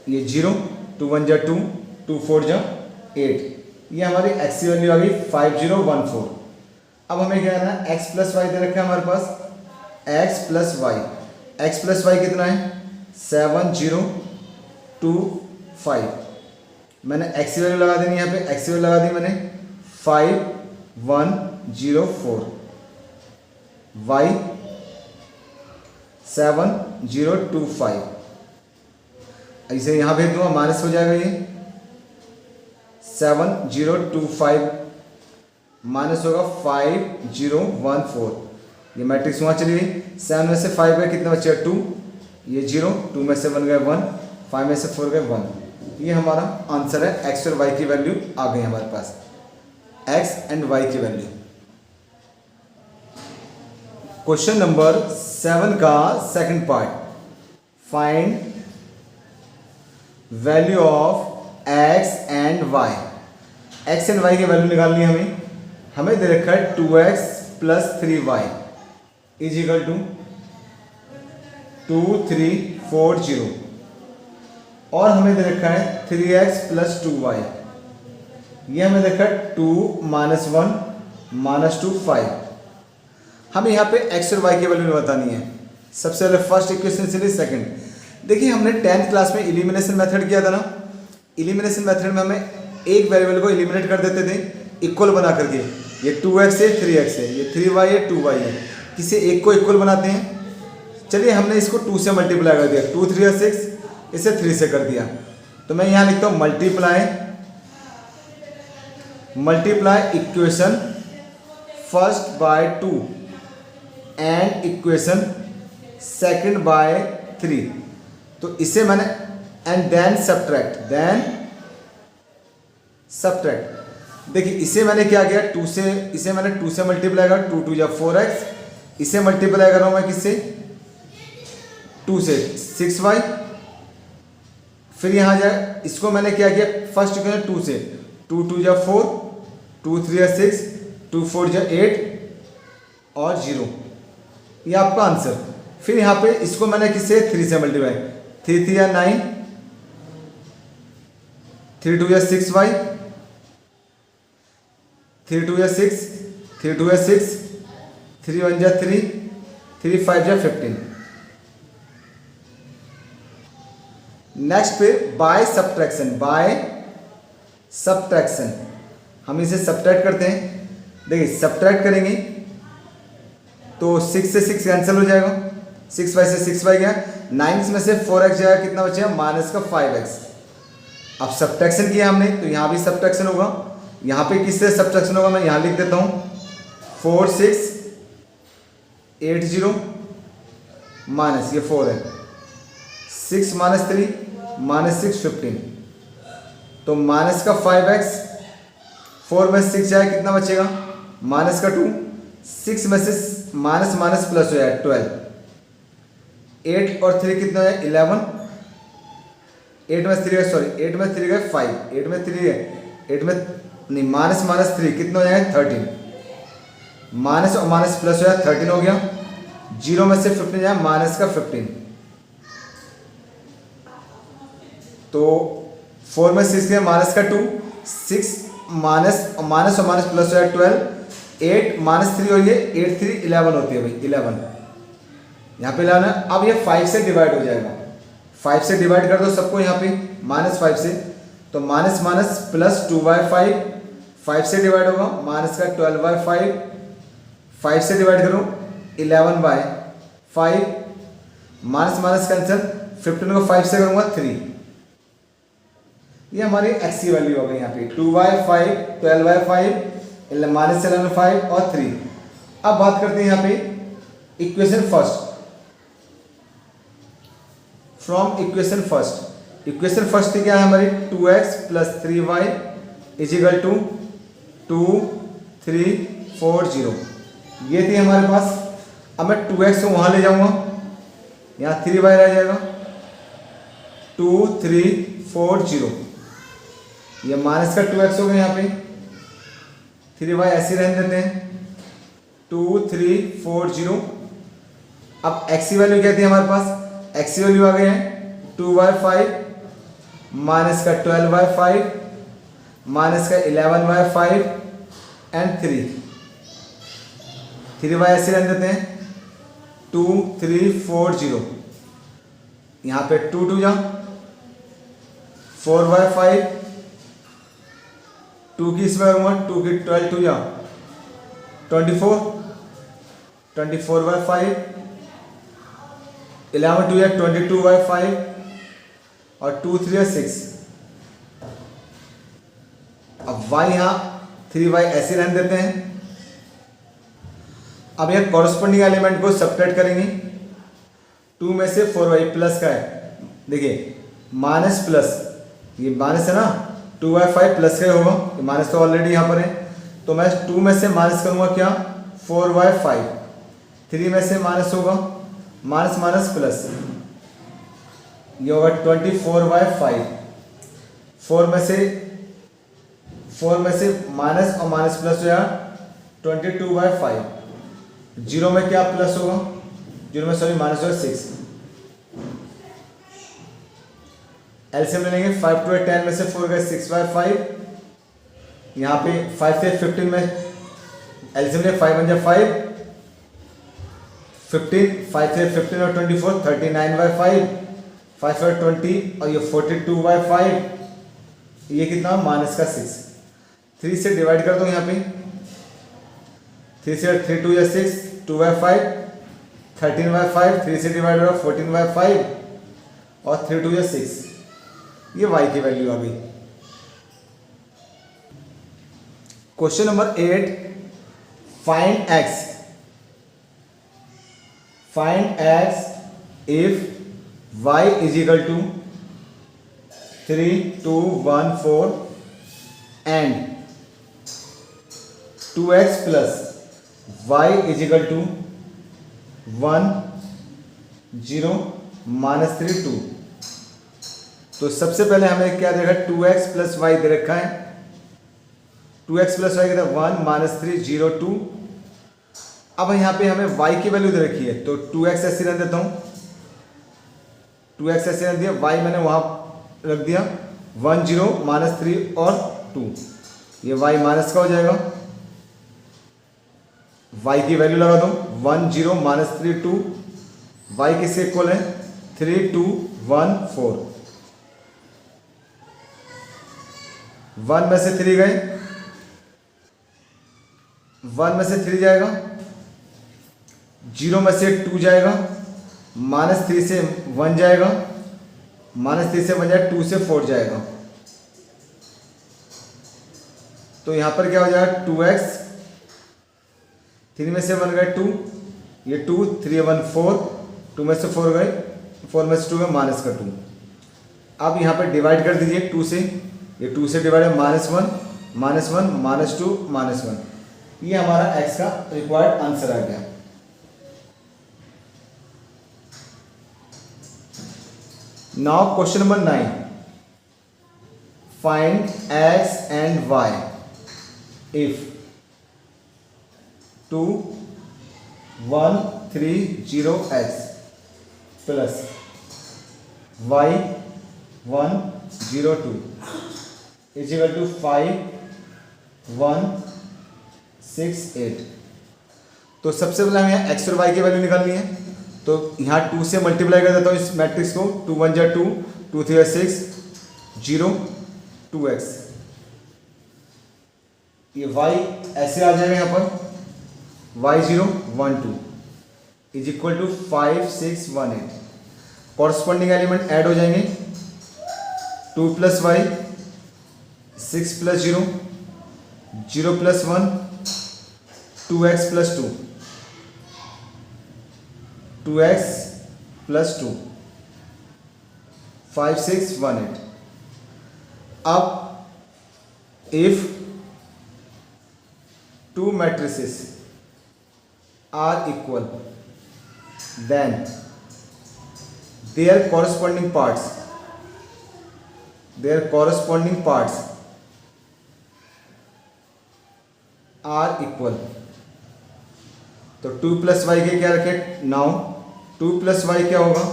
[SPEAKER 1] ये 0 2 1 जा 2 2 4 जा 8। ये हमारी x की वैल्यू आ गई 5 0 1 4। अब हमें क्या करना है, x प्लस वाई दे रखा है हमारे पास, x plus Y. x plus y कितना है 7 0 2 5। मैंने x की वैल्यू लगा देनी यहाँ पे, x की वैल्यू लगा दी मैंने 5 1 0 4। y 7 0 2 5। ऐसे यहाँ भेज दूंगा, माइनस हो जाएगा ये 7 0 2 5 माइनस होगा 5014। ये मैट्रिक्स वहाँ चली गई। 7 में से 5 गए, कितना बचेगा 2, ये 0, 2 में से 1 गए 1, 5 में से 4 गए 1। ये हमारा आंसर है। एक्स और वाई की वैल्यू आ गई हमारे पास, एक्स एंड वाई की वैल्यू। क्वेश्चन नंबर 7 का second part, find value of x and y. X and y की वैल्यू निकालनी है हमें दे रखा है 2x plus 3y is equal to 2340, और हमें दे रखा है 3x प्लस 2y, ये हमें दे रखा है 2 माइनस 1 माइनस 2 5। हमें यहाँ पे x और y की वैल्यू बतानी है। सबसे पहले फर्स्ट इक्वेशन से सेकंड। देखिए हमने 10th क्लास में एलिमिनेशन मेथड किया था ना। एलिमिनेशन मेथड में हमें एक वेरिएबल को एलिमिनेट कर देते थे इक्वल बना करके। ये 2x है, 3x है, ये 3y है, 2y है, किसी एक को इक्वल बनाते हैं। चलिए हमने इसको 2 से मल्टीप्लाई कर दिया, 2 3 6, इसे 3 से कर दिया। तो मैं यहाँ लिखता हूँ multiply equation first by 2 and equation second by 3। तो इसे मैंने एंड देन सब्ट्रैक्ट, देखिए इसे मैंने क्या किया, 2 से, इसे मैंने 2 से मल्टीप्लाई करा, 2 2 या 4x, इसे मल्टीप्लाई कर रहा हूँ मैं किससे, 2 से 6y। फिर यहाँ जाए, इसको मैंने क्या किया, फर्स्ट इक्वेशन 2 से, 2 2 या 4, 2 3 या 6, 2 4 या 8 और 0, ये आपका आंसर। फिर यहाँ पे इसको मैंने किससे, 3 से मल्टीप्लाई, 3 3 या 9, 3 2 या 6y, 3 2 या 6, 3 2 या 6, 3 1 या 3, 3 5 या 15। नेक्स्ट पे बाय सब्ट्रैक्शन, हम इसे सब्ट्रैक्ट करते हैं। देखिए सब्ट्रैक्ट करेंगे तो 6 से 6 कैंसिल हो जाएगा, 6y से 6y गया, 9 में से 4x जाएगा, कितना बचेगा माइनस का 5x। अब सब्ट्रैक्शन किया हमने तो यहाँ भी सब्ट्रैक्शन होगा। यहाँ पे किससे सब्ट्रैक्शन होगा, मैं यहाँ लिख देता हूँ 4 6 8 0 माइनस, ये 4 है, 6 माइनस 3 माइनस 6 15। तो माइनस का 5x, 4 में 6 जाए, कितना बचेगा माइनस का 2, 6 में से माइनस माइनस प्लस हो जाए 12, 8 और 3 कितना है 11, 8 में 3 सॉरी 8 में 3 गए 5, 8 में 3 है, 8 में नहीं माइनस माइनस 3 कितना हो जाएगा 13, माइनस और माइनस प्लस हो जाए 13 हो गया, 0 में से 15 जाए माइनस का 15। तो 4 में 6 गया माइनस का 2, 6 माइनस और माइनस प्लस हो जाए 12, 8 माइनस 3 और ये 8 3 11 होती है भाई 11, यहाँ पे 11 है। अब ये 5 से डिवाइड हो जाएगा, 5 से डिवाइड कर दो सबको यहाँ पे माइनस 5 से, तो माइनस माइनस प्लस 2/5, 5 से डिवाइड होगा माइनस का 12/5, 5 से डिवाइड करो 11/5, माइनस माइनस कैंसिल, 15 को 5 से करूँगा 3। ये हमारी एक्स की वैल्यू हो गई यहाँ पे 2/5, 12/5, माइनस 11/5 और 3। अब बात करते हैं यहाँ पे equation first, from equation first थी क्या है हमारी 2x plus 3y is equal to 2340, ये थी हमारे पास। अब मैं 2x को वहाँ ले जाऊँगा, यहाँ 3y रह जाएगा, 2340, ये माइनस का 2x हो गया, यहाँ पे 3y ऐसे रहने देते हैं 2340। अब x की वैल्यू क्या थी हमारे पास, x की वैल्यू आ गई है 2/5 माइनस का 12/5 माइनस का 11/5 एंड 3y ऐसे रहने देते हैं 2340। यहाँ पे 2 2 जा 4/5, 2 की इसमें करूँगा 2 की 12 2 जा 24, 24/5, 11 2 या 22/5 और 2 3 या 6। अब y यहाँ 3y ऐसे रहने देते हैं। अब यह कॉरस्पॉन्डिंग एलिमेंट को सब्ट्रैक्ट करेंगे। 2 में से 4y प्लस का है, देखिए माइनस प्लस, ये माइनस है ना, 2y5 प्लस का होगा, ये माइनस तो ऑलरेडी यहाँ पर है, तो मैं 2 में से माइनस करूँगा क्या, 4y5, 3 में से माइनस होगा, माइनस माइनस प्लस, ये होगा 24y5, 4 में से माइनस और माइनस प्लस हो जाएगा 22y5, 0 में क्या प्लस होगा, 0 में सॉरी माइनस होगा 6, एलसीएम ले लेंगे, 5 2 10 में से 4 गए 6y5, यहाँ पे 5 से 15 में एलसीएम ले, 5 1 5, 15, 5 से 15 और 24 39y5, 5 और 20 और ये 42y5, ये कितना माइनस का 6, 3 से डिवाइड कर दो यहाँ पे, 3 से 3 2 या 6, 2y5, 13y5, 3 से डिवाइड हो रहा 14y5 और 3 2 या 6, ये y की वैल्यू आ गई। Question number 8, find x if y is equal to 3 2 1 4 and 2x plus y is equal to 1 0 minus 3 2। तो सबसे पहले हमें क्या देखा, 2x प्लस वाई दे रखा है, 2x प्लस वाई कहता है 1 माइनस 3 0 2। अब यहाँ पे हमें y की वैल्यू दे रखी है, तो 2x ऐसे रख देता हूँ, 2x ऐसे रख दिया, y मैंने वहाँ रख दिया 1 0 माइनस 3 और 2, ये y माइनस का हो जाएगा, y की वैल्यू लगा दो 1 0 माइनस 3 2, y किसके इक्वल है 3 2 1 4, 1 में से 3 गए, 1 में से 3 जाएगा, 0 में से 2 जाएगा, माइनस 3 से 1 जाएगा, माइनस 3 से 1 जाएगा, 2 से 4 जाएगा, तो यहाँ पर क्या हो जाएगा 2x, 3 में से 1 गए 2, ये 2 3 1 4, 2 में से 4 गए, 4 में से 2 गए माइनस का 2। अब यहाँ पर डिवाइड कर दीजिए 2 से, ये 2 से डिवाइड है माइनस 1 माइनस 1 माइनस 2 माइनस 1, ये हमारा x का रिक्वायर्ड आंसर आ गया। Now question number 9, find x and y if 2 1 3 0 x plus y 1 0 2 is equal to 5 1 6 8। तो सबसे पहले हमें यहाँ x और y की वैल्यू निकालनी है, तो यहाँ 2 से मल्टीप्लाई कर देता हूँ इस मैट्रिक्स को, 2 1 जा 2 2 3 6 0 2x, ये y ऐसे आ जाएगा यहाँ पर y 0 1 2 is equal to 5 6 1 8। Corresponding element add हो जाएंगे, 2 plus y 6 plus 0 0 plus 1 2x plus 2 2x plus 2 5 6 1 8। अब if two matrices are equal, then their corresponding parts are equal। तो 2 प्लस वाई के क्या रखे, नाउ 2 प्लस वाई क्या होगा,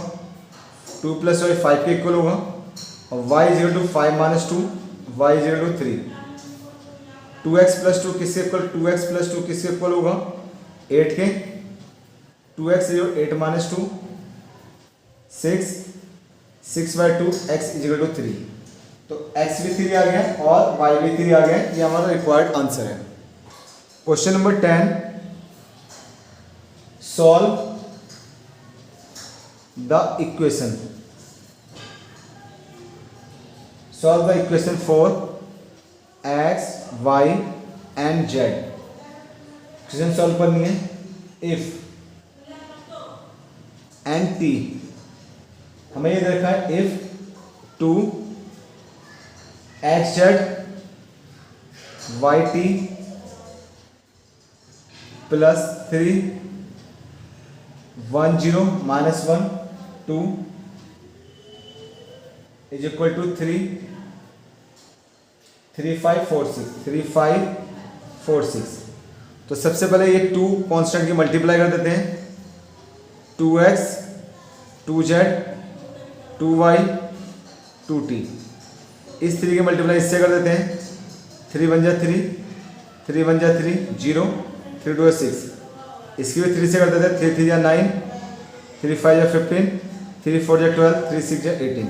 [SPEAKER 1] 2 plus Y 5 के इक्वल होगा, और y is equal to 5 minus 2, y is equal to 3। 2x plus 2 किसके इक्वल, 2x प्लस 2 किसके इक्वल होगा 8 के, 2x is 8 minus 2 6 6 by 2 x is equal to 3। तो x भी 3 आ गया और y भी 3 आ गया, ये हमारा रिक्वायर्ड आंसर है। Question number 10, solve the equation for x y and z. Question solve करनी है। इफ एंड टी, हमें ये देखा है if 2 h z y t plus 3 1 0 minus 1 2 is equal to 3 3 5 4 6 3 5 4 6। तो सबसे पहले ये 2 कांस्टेंट की मल्टीप्लाई कर देते हैं। 2x 2z 2y 2t, इस 3 की मल्टीप्लाई इससे कर देते हैं। 3 1 जा 3 3 1 जा 3 0 3 2 6, इसकी भी 3 से कर देते हैं। 3 3 जा 9 3 5 जा 15 3 4 जा 12 3 6 जा 18।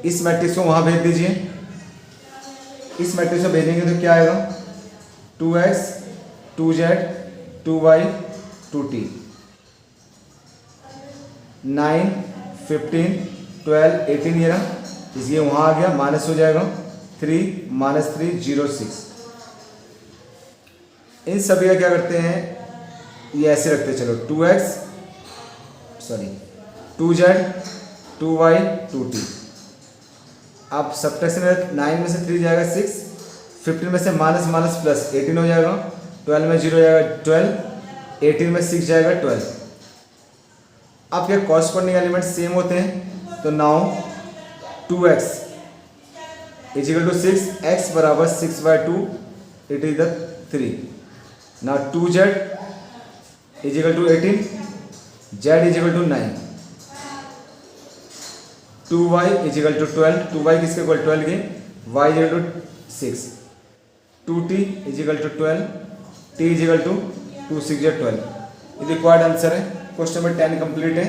[SPEAKER 1] इस मैट्रिक्स को वहाँ भेज दीजिए। इस मैट्रिक्स को भेजेंगे तो क्या आएगा? 2x 2z 2y 2t 9 15 12 18, ये रहा, इसलिए वहाँ आ गया, माइनस हो जाएगा 3 -3 0 6। इन सभी का क्या करते हैं, ये ऐसे रखते हैं। चलो 2z 2y 2t। अब सब्ट्रैक्शन में 9 में से 3 जाएगा 6, 15 में से माइनस माइनस प्लस 18 हो जाएगा, 12 में 0 जाएगा 12, 18 में 6 जाएगा 12। अब क्या कॉरस्पॉन्डिंग एलिमेंट सेम होते हैं, तो now 2x is equal to 6, x बराबर 6/2, it is the 3। Now 2z is equal to 18, z is equal to 9, 2y is equal to 12, 2y किसके इक्वल 12 के, y is equal to 6, 2t is equal to 12, t is equal to 2 6 12। ये required answer है। Question number 10 complete है।